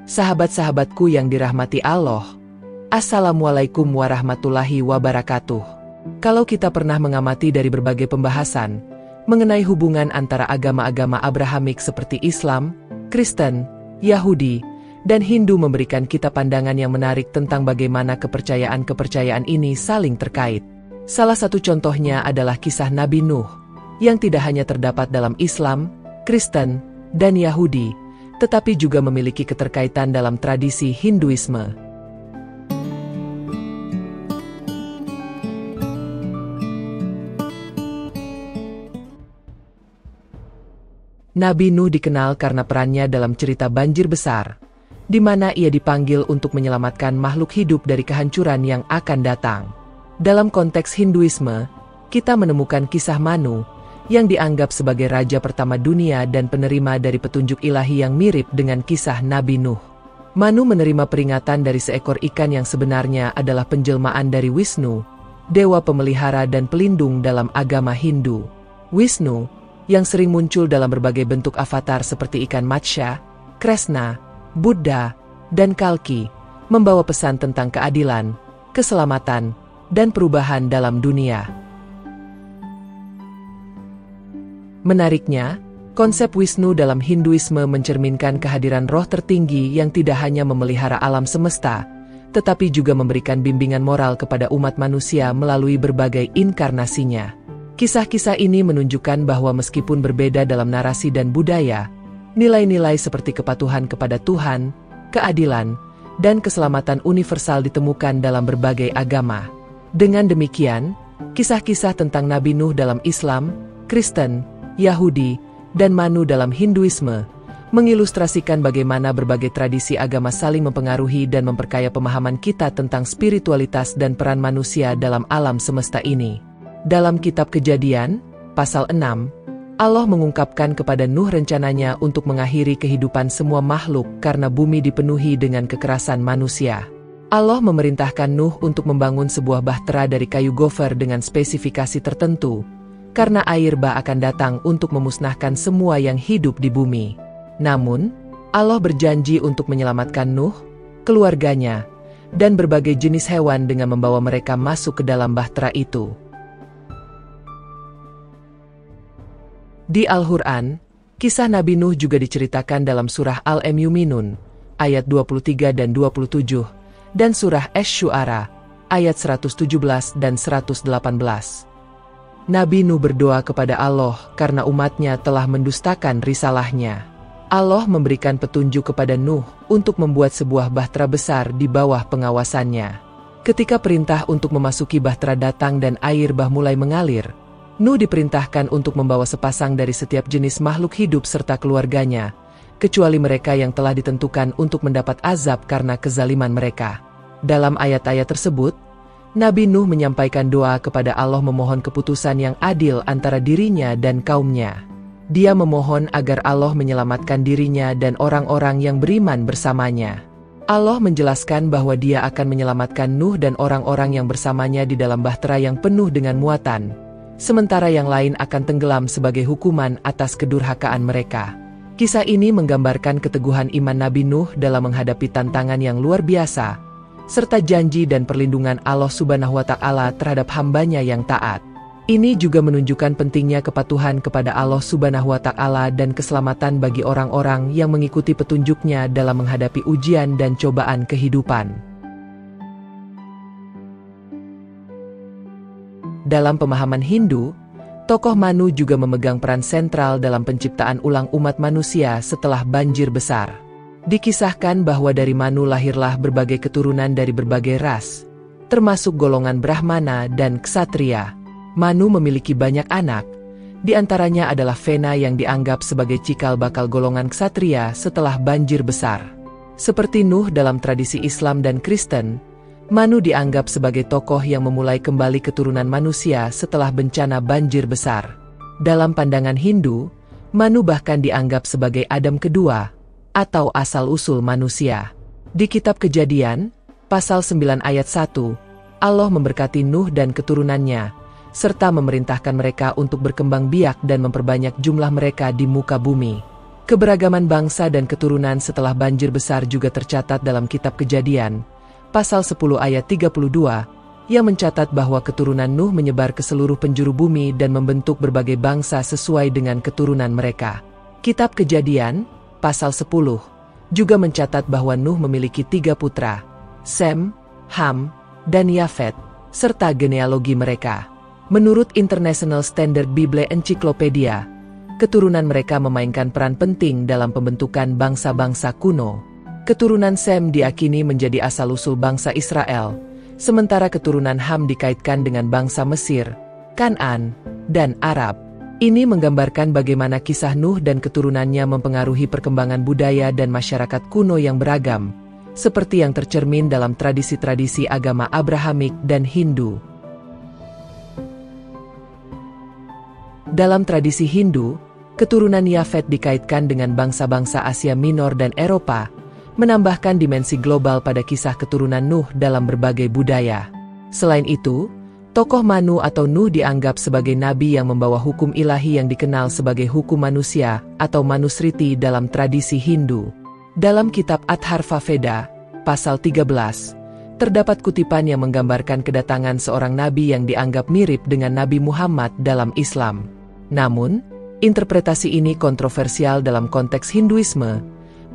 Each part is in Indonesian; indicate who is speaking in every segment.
Speaker 1: Sahabat-sahabatku yang dirahmati Allah, Assalamualaikum warahmatullahi wabarakatuh. Kalau kita pernah mengamati dari berbagai pembahasan mengenai hubungan antara agama-agama Abrahamik seperti Islam, Kristen, Yahudi, dan Hindu memberikan kita pandangan yang menarik tentang bagaimana kepercayaan-kepercayaan ini saling terkait. Salah satu contohnya adalah kisah Nabi Nuh, yang tidak hanya terdapat dalam Islam, Kristen, dan Yahudi, tetapi juga memiliki keterkaitan dalam tradisi Hinduisme. Nabi Nuh dikenal karena perannya dalam cerita banjir besar, di mana ia dipanggil untuk menyelamatkan makhluk hidup dari kehancuran yang akan datang. Dalam konteks Hinduisme, kita menemukan kisah Manu, yang dianggap sebagai raja pertama dunia dan penerima dari petunjuk ilahi yang mirip dengan kisah Nabi Nuh. Manu menerima peringatan dari seekor ikan yang sebenarnya adalah penjelmaan dari Wisnu, dewa pemelihara dan pelindung dalam agama Hindu. Wisnu, yang sering muncul dalam berbagai bentuk avatar seperti ikan Matsya, Krishna, Buddha, dan Kalki, membawa pesan tentang keadilan, keselamatan, dan perubahan dalam dunia. Menariknya, konsep Wisnu dalam Hinduisme mencerminkan kehadiran roh tertinggi yang tidak hanya memelihara alam semesta, tetapi juga memberikan bimbingan moral kepada umat manusia melalui berbagai inkarnasinya. Kisah-kisah ini menunjukkan bahwa meskipun berbeda dalam narasi dan budaya, nilai-nilai seperti kepatuhan kepada Tuhan, keadilan, dan keselamatan universal ditemukan dalam berbagai agama. Dengan demikian, kisah-kisah tentang Nabi Nuh dalam Islam, Kristen, Yahudi, dan Manu dalam Hinduisme mengilustrasikan bagaimana berbagai tradisi agama saling mempengaruhi dan memperkaya pemahaman kita tentang spiritualitas dan peran manusia dalam alam semesta ini. Dalam kitab Kejadian, pasal 6, Allah mengungkapkan kepada Nuh rencananya untuk mengakhiri kehidupan semua makhluk karena bumi dipenuhi dengan kekerasan manusia. Allah memerintahkan Nuh untuk membangun sebuah bahtera dari kayu gopher dengan spesifikasi tertentu, karena air bah akan datang untuk memusnahkan semua yang hidup di bumi. Namun, Allah berjanji untuk menyelamatkan Nuh, keluarganya, dan berbagai jenis hewan dengan membawa mereka masuk ke dalam bahtera itu. Di Al-Quran, kisah Nabi Nuh juga diceritakan dalam surah Al-Mu'minun, ayat 23 dan 27, dan surah Asy-Syu'ara, ayat 117 dan 118. Nabi Nuh berdoa kepada Allah karena umatnya telah mendustakan risalahnya. Allah memberikan petunjuk kepada Nuh untuk membuat sebuah bahtera besar di bawah pengawasannya. Ketika perintah untuk memasuki bahtera datang dan air bah mulai mengalir, Nuh diperintahkan untuk membawa sepasang dari setiap jenis makhluk hidup serta keluarganya, kecuali mereka yang telah ditentukan untuk mendapat azab karena kezaliman mereka. Dalam ayat-ayat tersebut, Nabi Nuh menyampaikan doa kepada Allah memohon keputusan yang adil antara dirinya dan kaumnya. Dia memohon agar Allah menyelamatkan dirinya dan orang-orang yang beriman bersamanya. Allah menjelaskan bahwa Dia akan menyelamatkan Nuh dan orang-orang yang bersamanya di dalam bahtera yang penuh dengan muatan, sementara yang lain akan tenggelam sebagai hukuman atas kedurhakaan mereka. Kisah ini menggambarkan keteguhan iman Nabi Nuh dalam menghadapi tantangan yang luar biasa, serta janji dan perlindungan Allah Subhanahu wa Ta'ala terhadap hambanya yang taat. Ini juga menunjukkan pentingnya kepatuhan kepada Allah Subhanahu wa Ta'ala dan keselamatan bagi orang-orang yang mengikuti petunjuknya dalam menghadapi ujian dan cobaan kehidupan. Dalam pemahaman Hindu, tokoh Manu juga memegang peran sentral dalam penciptaan ulang umat manusia setelah banjir besar. Dikisahkan bahwa dari Manu lahirlah berbagai keturunan dari berbagai ras, termasuk golongan Brahmana dan Ksatria. Manu memiliki banyak anak, di antaranya adalah Vena yang dianggap sebagai cikal bakal golongan Ksatria setelah banjir besar. Seperti Nuh dalam tradisi Islam dan Kristen, Manu dianggap sebagai tokoh yang memulai kembali keturunan manusia setelah bencana banjir besar. Dalam pandangan Hindu, Manu bahkan dianggap sebagai Adam kedua, atau asal-usul manusia. Di kitab Kejadian, pasal 9 ayat 1, Allah memberkati Nuh dan keturunannya, serta memerintahkan mereka untuk berkembang biak dan memperbanyak jumlah mereka di muka bumi. Keberagaman bangsa dan keturunan setelah banjir besar juga tercatat dalam Kitab Kejadian, pasal 10 ayat 32, yang mencatat bahwa keturunan Nuh menyebar ke seluruh penjuru bumi dan membentuk berbagai bangsa sesuai dengan keturunan mereka. Kitab Kejadian, pasal 10, juga mencatat bahwa Nuh memiliki 3 putra, Sem, Ham, dan Yafet, serta genealogi mereka. Menurut International Standard Bible Encyclopedia, keturunan mereka memainkan peran penting dalam pembentukan bangsa-bangsa kuno. Keturunan Sem diakini menjadi asal-usul bangsa Israel, sementara keturunan Ham dikaitkan dengan bangsa Mesir, Kan'an, dan Arab. Ini menggambarkan bagaimana kisah Nuh dan keturunannya mempengaruhi perkembangan budaya dan masyarakat kuno yang beragam, seperti yang tercermin dalam tradisi-tradisi agama Abrahamik dan Hindu. Dalam tradisi Hindu, keturunan Yafet dikaitkan dengan bangsa-bangsa Asia Minor dan Eropa, menambahkan dimensi global pada kisah keturunan Nuh dalam berbagai budaya. Selain itu, tokoh Manu atau Nuh dianggap sebagai nabi yang membawa hukum ilahi yang dikenal sebagai hukum manusia atau Manusriti dalam tradisi Hindu. Dalam kitab Atharva Veda, pasal 13, terdapat kutipan yang menggambarkan kedatangan seorang nabi yang dianggap mirip dengan Nabi Muhammad dalam Islam. Namun, interpretasi ini kontroversial dalam konteks Hinduisme,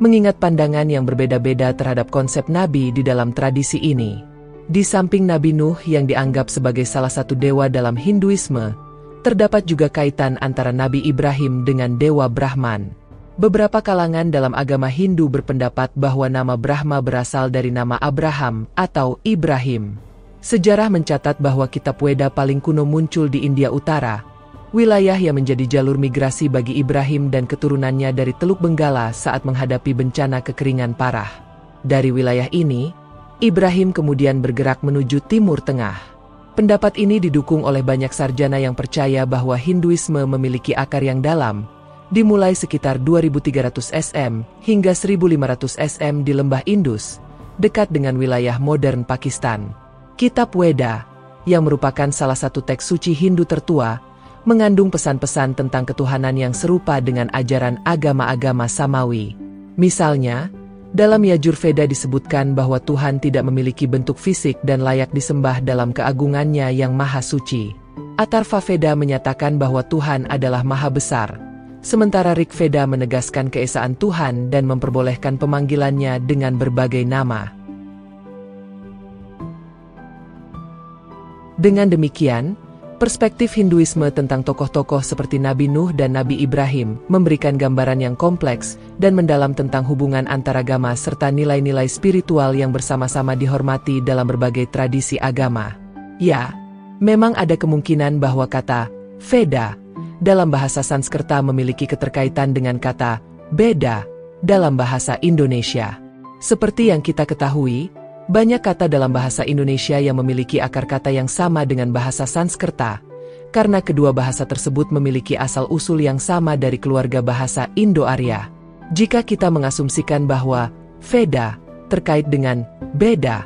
Speaker 1: mengingat pandangan yang berbeda-beda terhadap konsep nabi di dalam tradisi ini. Di samping Nabi Nuh yang dianggap sebagai salah satu dewa dalam Hinduisme, terdapat juga kaitan antara Nabi Ibrahim dengan Dewa Brahman. Beberapa kalangan dalam agama Hindu berpendapat bahwa nama Brahma berasal dari nama Abraham atau Ibrahim. Sejarah mencatat bahwa kitab Weda paling kuno muncul di India Utara, wilayah yang menjadi jalur migrasi bagi Ibrahim dan keturunannya dari Teluk Benggala saat menghadapi bencana kekeringan parah. Dari wilayah ini, Ibrahim kemudian bergerak menuju Timur Tengah. Pendapat ini didukung oleh banyak sarjana yang percaya bahwa Hinduisme memiliki akar yang dalam, dimulai sekitar 2300 SM hingga 1500 SM di Lembah Indus, dekat dengan wilayah modern Pakistan. Kitab Weda, yang merupakan salah satu teks suci Hindu tertua, mengandung pesan-pesan tentang ketuhanan yang serupa dengan ajaran agama-agama Samawi. Misalnya, dalam Yajurveda disebutkan bahwa Tuhan tidak memiliki bentuk fisik dan layak disembah dalam keagungannya yang maha suci. Atharva Veda menyatakan bahwa Tuhan adalah maha besar, sementara Rig Veda menegaskan keesaan Tuhan dan memperbolehkan pemanggilannya dengan berbagai nama. Dengan demikian, perspektif Hinduisme tentang tokoh-tokoh seperti Nabi Nuh dan Nabi Ibrahim memberikan gambaran yang kompleks dan mendalam tentang hubungan antaragama serta nilai-nilai spiritual yang bersama-sama dihormati dalam berbagai tradisi agama. Ya, memang ada kemungkinan bahwa kata Veda dalam bahasa Sanskerta memiliki keterkaitan dengan kata beda dalam bahasa Indonesia. Seperti yang kita ketahui, banyak kata dalam bahasa Indonesia yang memiliki akar kata yang sama dengan bahasa Sanskerta, karena kedua bahasa tersebut memiliki asal-usul yang sama dari keluarga bahasa Indo-Arya. Jika kita mengasumsikan bahwa Veda terkait dengan beda,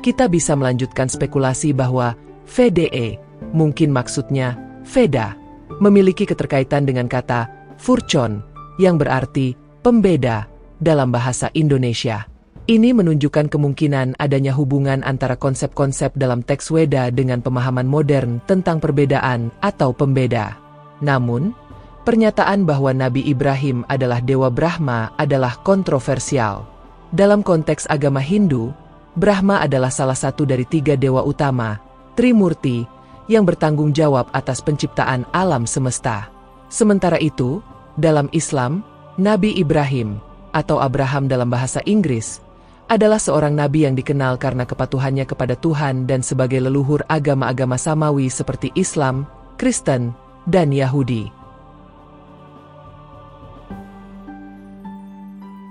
Speaker 1: kita bisa melanjutkan spekulasi bahwa VDE, mungkin maksudnya Veda, memiliki keterkaitan dengan kata Furchon, yang berarti pembeda dalam bahasa Indonesia. Ini menunjukkan kemungkinan adanya hubungan antara konsep-konsep dalam teks Weda dengan pemahaman modern tentang perbedaan atau pembeda. Namun, pernyataan bahwa Nabi Ibrahim adalah Dewa Brahma adalah kontroversial. Dalam konteks agama Hindu, Brahma adalah salah satu dari 3 dewa utama, Trimurti, yang bertanggung jawab atas penciptaan alam semesta. Sementara itu, dalam Islam, Nabi Ibrahim, atau Abraham dalam bahasa Inggris, adalah seorang nabi yang dikenal karena kepatuhannya kepada Tuhan dan sebagai leluhur agama-agama Samawi seperti Islam, Kristen, dan Yahudi.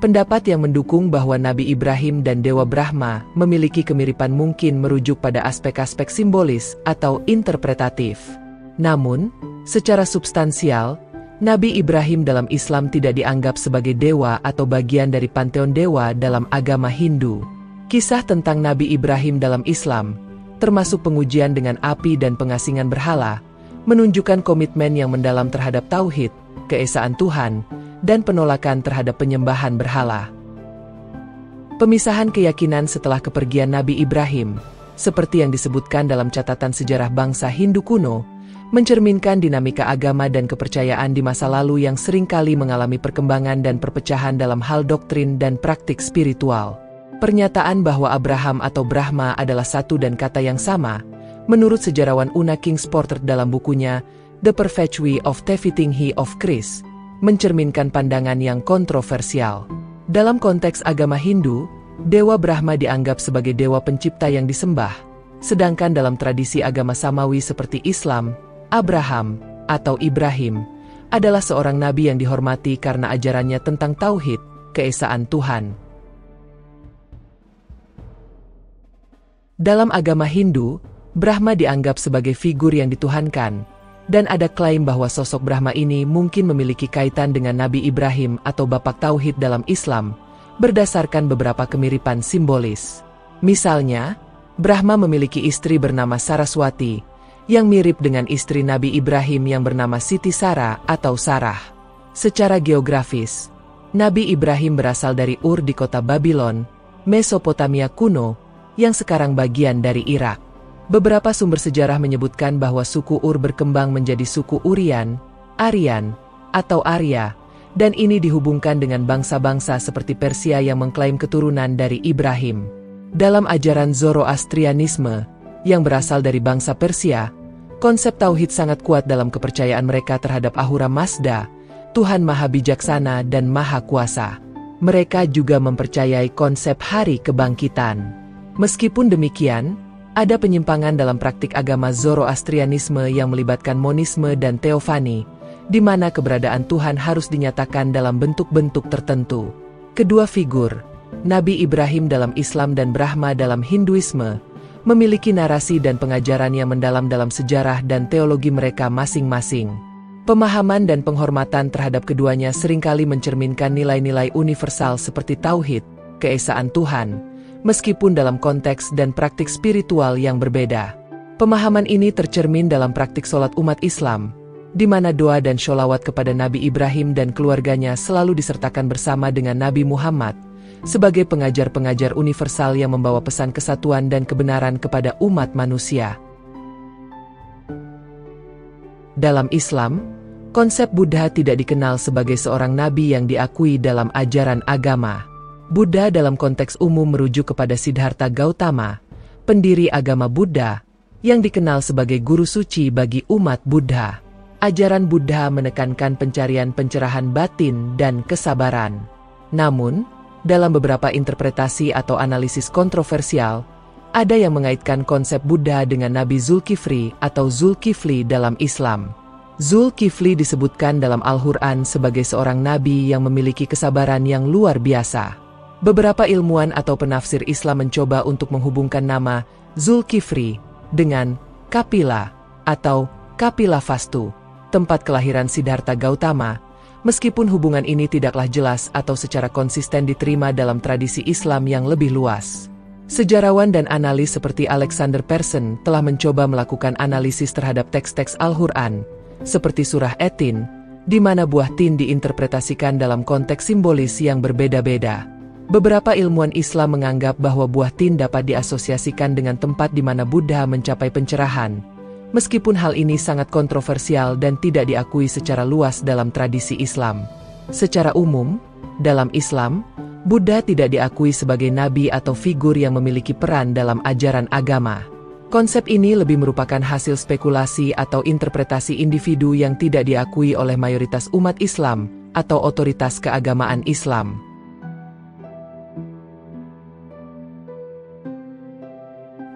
Speaker 1: Pendapat yang mendukung bahwa Nabi Ibrahim dan Dewa Brahma memiliki kemiripan mungkin merujuk pada aspek-aspek simbolis atau interpretatif. Namun, secara substansial, Nabi Ibrahim dalam Islam tidak dianggap sebagai dewa atau bagian dari panteon dewa dalam agama Hindu. Kisah tentang Nabi Ibrahim dalam Islam, termasuk pengujian dengan api dan pengasingan berhala, menunjukkan komitmen yang mendalam terhadap tauhid, keesaan Tuhan, dan penolakan terhadap penyembahan berhala. Pemisahan keyakinan setelah kepergian Nabi Ibrahim, seperti yang disebutkan dalam catatan sejarah bangsa Hindu kuno, mencerminkan dinamika agama dan kepercayaan di masa lalu yang seringkali mengalami perkembangan dan perpecahan dalam hal doktrin dan praktik spiritual. Pernyataan bahwa Abraham atau Brahma adalah satu dan kata yang sama, menurut sejarawan Una King's Porter dalam bukunya The Perpetuity of Tefitting of Christ, mencerminkan pandangan yang kontroversial. Dalam konteks agama Hindu, Dewa Brahma dianggap sebagai dewa pencipta yang disembah, sedangkan dalam tradisi agama Samawi seperti Islam, Abraham atau Ibrahim adalah seorang nabi yang dihormati karena ajarannya tentang tauhid, keesaan Tuhan. Dalam agama Hindu, Brahma dianggap sebagai figur yang dituhankan, dan ada klaim bahwa sosok Brahma ini mungkin memiliki kaitan dengan Nabi Ibrahim atau Bapak Tauhid dalam Islam, berdasarkan beberapa kemiripan simbolis. Misalnya, Brahma memiliki istri bernama Saraswati, yang mirip dengan istri Nabi Ibrahim yang bernama Siti Sarah atau Sarah. Secara geografis, Nabi Ibrahim berasal dari Ur di kota Babylon, Mesopotamia kuno, yang sekarang bagian dari Irak. Beberapa sumber sejarah menyebutkan bahwa suku Ur berkembang menjadi suku Urian, Aryan, atau Arya, dan ini dihubungkan dengan bangsa-bangsa seperti Persia yang mengklaim keturunan dari Ibrahim. Dalam ajaran Zoroastrianisme, yang berasal dari bangsa Persia, konsep tauhid sangat kuat dalam kepercayaan mereka terhadap Ahura Mazda, Tuhan Maha Bijaksana dan Maha Kuasa. Mereka juga mempercayai konsep hari kebangkitan. Meskipun demikian, ada penyimpangan dalam praktik agama Zoroastrianisme yang melibatkan monisme dan teofani, di mana keberadaan Tuhan harus dinyatakan dalam bentuk-bentuk tertentu. Kedua figur, Nabi Ibrahim dalam Islam dan Brahma dalam Hinduisme, memiliki narasi dan pengajaran yang mendalam dalam sejarah dan teologi mereka masing-masing. Pemahaman dan penghormatan terhadap keduanya seringkali mencerminkan nilai-nilai universal seperti tauhid, keesaan Tuhan, meskipun dalam konteks dan praktik spiritual yang berbeda. Pemahaman ini tercermin dalam praktik sholat umat Islam, di mana doa dan sholawat kepada Nabi Ibrahim dan keluarganya selalu disertakan bersama dengan Nabi Muhammad, sebagai pengajar-pengajar universal yang membawa pesan kesatuan dan kebenaran kepada umat manusia. Dalam Islam, konsep Buddha tidak dikenal sebagai seorang nabi yang diakui dalam ajaran agama. Buddha dalam konteks umum merujuk kepada Siddhartha Gautama, pendiri agama Buddha, yang dikenal sebagai guru suci bagi umat Buddha. Ajaran Buddha menekankan pencarian pencerahan batin dan kesabaran. Namun, dalam beberapa interpretasi atau analisis kontroversial, ada yang mengaitkan konsep Buddha dengan Nabi Zulkifli atau Zulkifli dalam Islam. Zulkifli disebutkan dalam Al-Quran sebagai seorang nabi yang memiliki kesabaran yang luar biasa. Beberapa ilmuwan atau penafsir Islam mencoba untuk menghubungkan nama Zulkifli dengan Kapila atau Kapila Vastu, tempat kelahiran Siddhartha Gautama, meskipun hubungan ini tidaklah jelas atau secara konsisten diterima dalam tradisi Islam yang lebih luas. Sejarawan dan analis seperti Alexander Persson telah mencoba melakukan analisis terhadap teks-teks Al-Quran, seperti surah At-Tin, di mana buah tin diinterpretasikan dalam konteks simbolis yang berbeda-beda. Beberapa ilmuwan Islam menganggap bahwa buah tin dapat diasosiasikan dengan tempat di mana Buddha mencapai pencerahan, meskipun hal ini sangat kontroversial dan tidak diakui secara luas dalam tradisi Islam. Secara umum, dalam Islam, Buddha tidak diakui sebagai nabi atau figur yang memiliki peran dalam ajaran agama. Konsep ini lebih merupakan hasil spekulasi atau interpretasi individu yang tidak diakui oleh mayoritas umat Islam atau otoritas keagamaan Islam.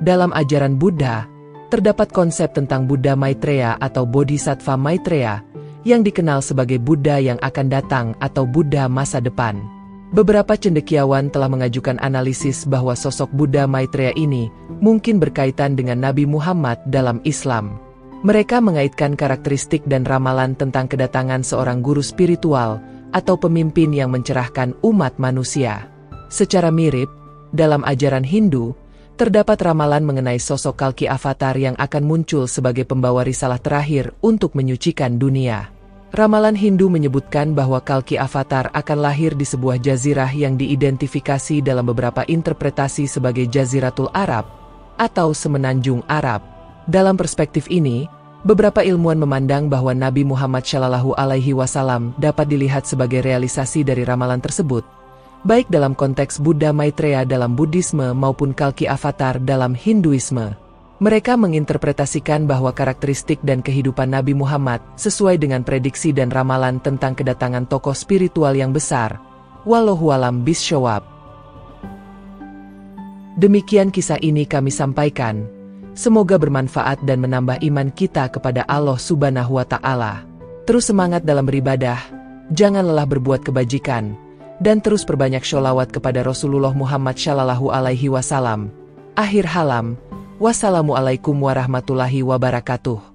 Speaker 1: Dalam ajaran Buddha, terdapat konsep tentang Buddha Maitreya atau Bodhisattva Maitreya, yang dikenal sebagai Buddha yang akan datang atau Buddha masa depan. Beberapa cendekiawan telah mengajukan analisis bahwa sosok Buddha Maitreya ini mungkin berkaitan dengan Nabi Muhammad dalam Islam. Mereka mengaitkan karakteristik dan ramalan tentang kedatangan seorang guru spiritual atau pemimpin yang mencerahkan umat manusia. Secara mirip, dalam ajaran Hindu, terdapat ramalan mengenai sosok Kalki Avatar yang akan muncul sebagai pembawa risalah terakhir untuk menyucikan dunia. Ramalan Hindu menyebutkan bahwa Kalki Avatar akan lahir di sebuah jazirah yang diidentifikasi dalam beberapa interpretasi sebagai Jaziratul Arab atau Semenanjung Arab. Dalam perspektif ini, beberapa ilmuwan memandang bahwa Nabi Muhammad SAW dapat dilihat sebagai realisasi dari ramalan tersebut, baik dalam konteks Buddha Maitreya dalam Buddhisme maupun Kalki Avatar dalam Hinduisme. Mereka menginterpretasikan bahwa karakteristik dan kehidupan Nabi Muhammad sesuai dengan prediksi dan ramalan tentang kedatangan tokoh spiritual yang besar. Wallahualam bishawab. Demikian kisah ini kami sampaikan. Semoga bermanfaat dan menambah iman kita kepada Allah Subhanahu wa Ta'ala. Terus semangat dalam beribadah, jangan lelah berbuat kebajikan, dan terus perbanyak sholawat kepada Rasulullah Muhammad Shallallahu Alaihi Wasallam. Akhir halam. Wassalamualaikum warahmatullahi wabarakatuh.